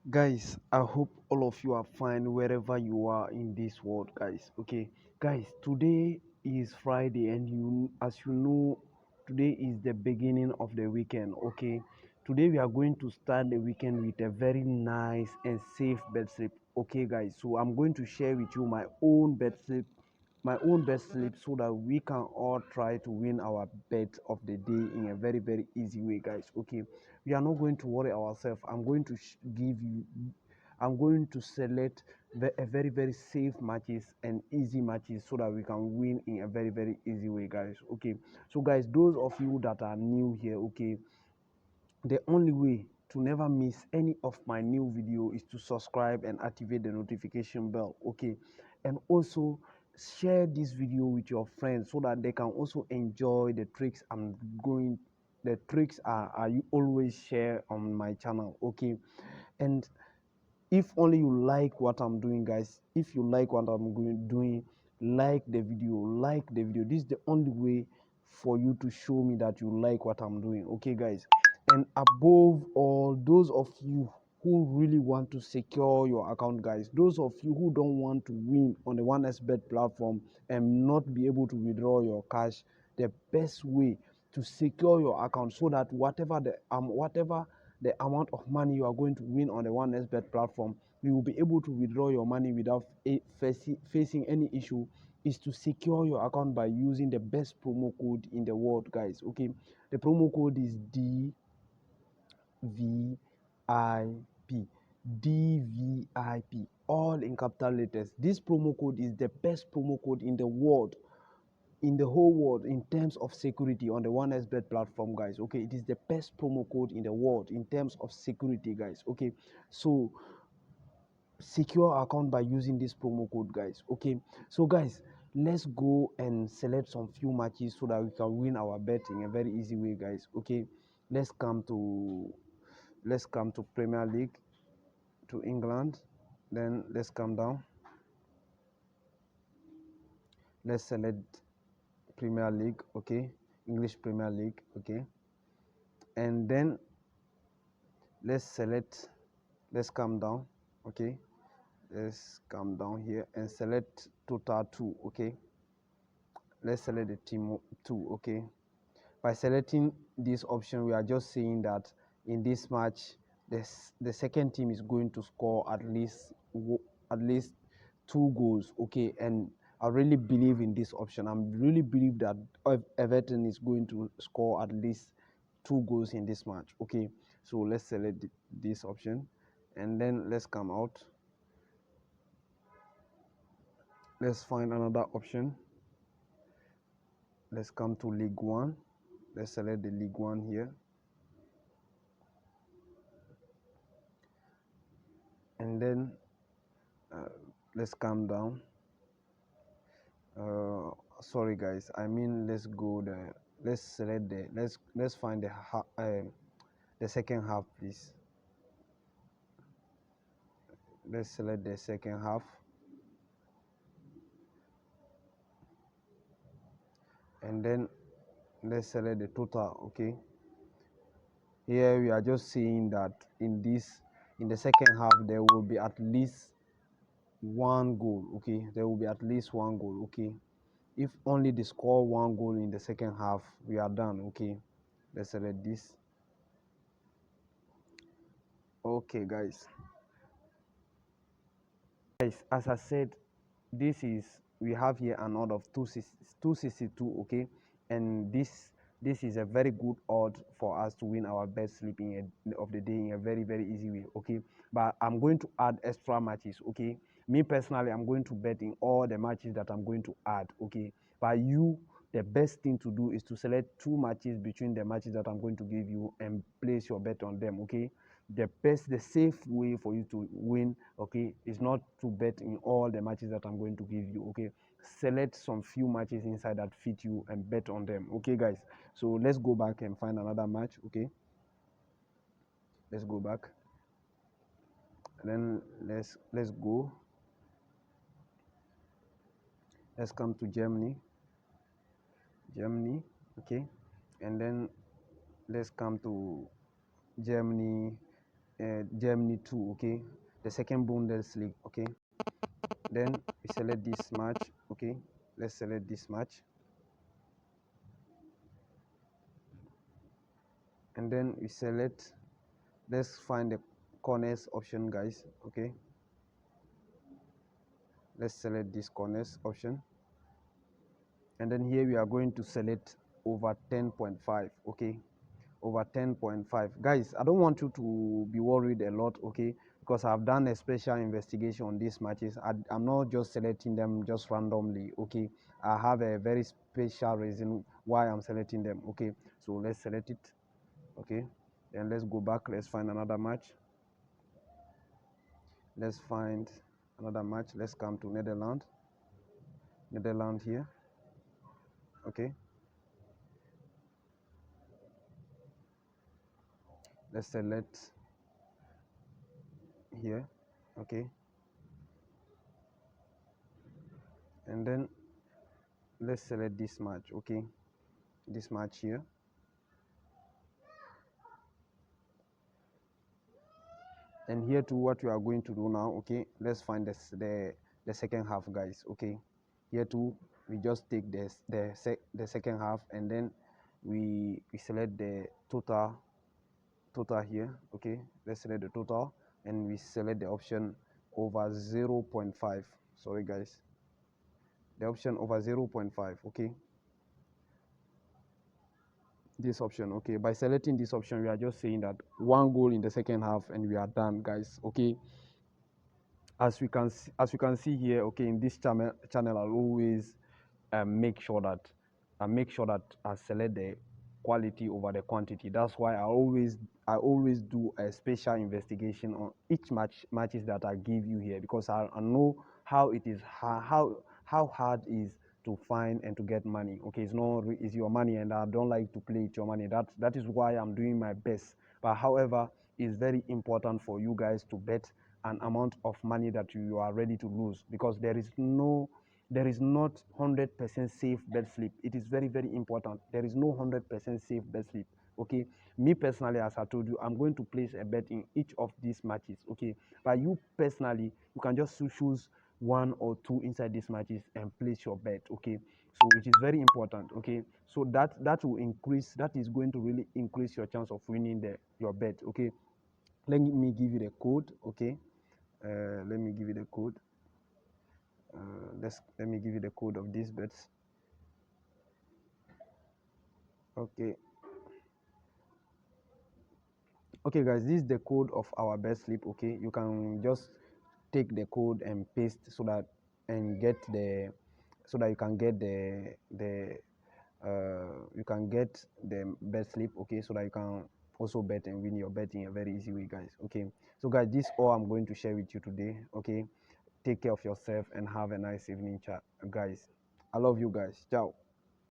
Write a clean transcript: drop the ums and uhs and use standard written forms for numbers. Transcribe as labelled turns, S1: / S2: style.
S1: Guys, I hope all of you are fine wherever you are in this world, guys. Okay, guys, today is Friday, and as you know, today is the beginning of the weekend. Okay, today we are going to start the weekend with a very nice and safe bed sleep. Okay, guys, so I'm going to share with you my own bed sleep so that we can all try to win our bet of the day in a very easy way, guys. Okay, we are not going to worry ourselves. I'm going to select a very safe matches and easy matches so that we can win in a very easy way, guys. Okay, so guys, those of you that are new here, okay, the only way to never miss any of my new video is to subscribe and activate the notification bell. Okay, and also share this video with your friends so that they can also enjoy the tricks I always share on my channel. Okay, and if only you like what I'm doing, guys, if you like what I'm doing, like the video. This is the only way for you to show me that you like what I'm doing. Okay, guys, and above all, those of you who really want to secure your account, guys, those of you who don't want to win on the 1xbet platform and not be able to withdraw your cash, the best way to secure your account so that whatever the amount of money you are going to win on the 1xbet platform, you will be able to withdraw your money without facing any issue, is to secure your account by using the best promo code in the world, guys. Okay, the promo code is DVIP. DVIP, all in capital letters. This promo code is the best promo code in the world, in the whole world, in terms of security on the 1xbet platform, guys. Okay, it is the best promo code in the world in terms of security, guys. Okay, so secure account by using this promo code, guys. Okay, so guys, let's go and select some few matches so that we can win our bet in a very easy way, guys. Okay, let's come to Premier League, to England. Then let's come down, let's select Premier League. Okay, English Premier League. Okay, and then let's come down. Okay, let's come down here and select total 2. Okay, let's select the team 2. Okay, by selecting this option, we are just saying that in this match, the second team is going to score at least 2 goals. Okay, and I really believe in this option. I really believe that Everton is going to score at least 2 goals in this match. Okay, so let's select this option, and then let's come out. Let's find another option. Let's come to League One. Let's select the League One here, and then let's come down. Sorry, guys, I mean, let's select let's find the second half, please. Let's select the second half, and then let's select the total. Okay, here we are just seeing that in the second half there will be at least 1 goal. Okay, there will be at least 1 goal. Okay, if only they score 1 goal in the second half, we are done. Okay, let's select this. Okay, guys, as I said, we have here an odd of 262. Okay, and this is a very good odd for us to win our best sleeping of the day in a very easy way. Okay, but I'm going to add extra matches. Okay, me personally, I'm going to bet in all the matches that I'm going to add. Okay, but the best thing to do is to select 2 matches between the matches that I'm going to give you and place your bet on them. Okay, the safe way for you to win, okay, is not to bet in all the matches that I'm going to give you. Okay, select some few matches inside that fit you and bet on them. Okay, guys, so let's go back and find another match. Okay, let's go back, and then let's come to Germany. Okay, and then let's come to Germany Germany 2, okay, the second Bundesliga, okay. Then we select this match, okay. Let's select this match, and then we select, let's find the corners option, guys, okay. Let's select this corners option, and then here we are going to select over 10.5, okay, over 10.5. Guys, I don't want you to be worried a lot, okay, because I've done a special investigation on these matches. I'm not just selecting them just randomly, okay. I have a very special reason why I'm selecting them, okay. So let's select it, okay. Then let's go back, let's find another match. Let's find another match. Let's come to Netherlands here, okay. Let's select here, okay, and then let's select this match, okay, this match here. And here too, what we are going to do now, okay, let's find the second half, guys, okay. Here too, we just take the second half, and then we select the total here, okay. Let's select the total, and we select the option over 0.5. Sorry, guys, the option over 0.5, okay. This option, okay. By selecting this option, we are just saying that one goal in the second half and we are done, guys, okay. As we can see here, okay, in this channel I'll always make sure that I select the quality over the quantity. That's why I always do a special investigation on each matches that I give you here, because I know how it is, how hard is to find and to get money, okay. It's your money, and I don't like to play with your money. That is why I'm doing my best. But however, it's very important for you guys to bet an amount of money that you are ready to lose, because there is not 100% safe bet slip. It is very, very important. There is no 100% safe bet slip, okay. Me personally, as I told you, I'm going to place a bet in each of these matches, okay. But you personally, you can just choose one or two inside these matches and place your bet, okay. So it is very important, okay. So that is going to really increase your chance of winning your bet, okay. Let me give you the code, okay. Let me give you the code. Let me give you the code of these bets, okay. Okay, guys, this is the code of our bet slip, okay. You can just take the code and paste so that you can get you can get the bet slip, okay, so that you can also bet and win your bet in a very easy way, guys, okay. So guys, this is all I'm going to share with you today, okay. Take care of yourself and have a nice evening, chat, guys. I love you guys. Ciao.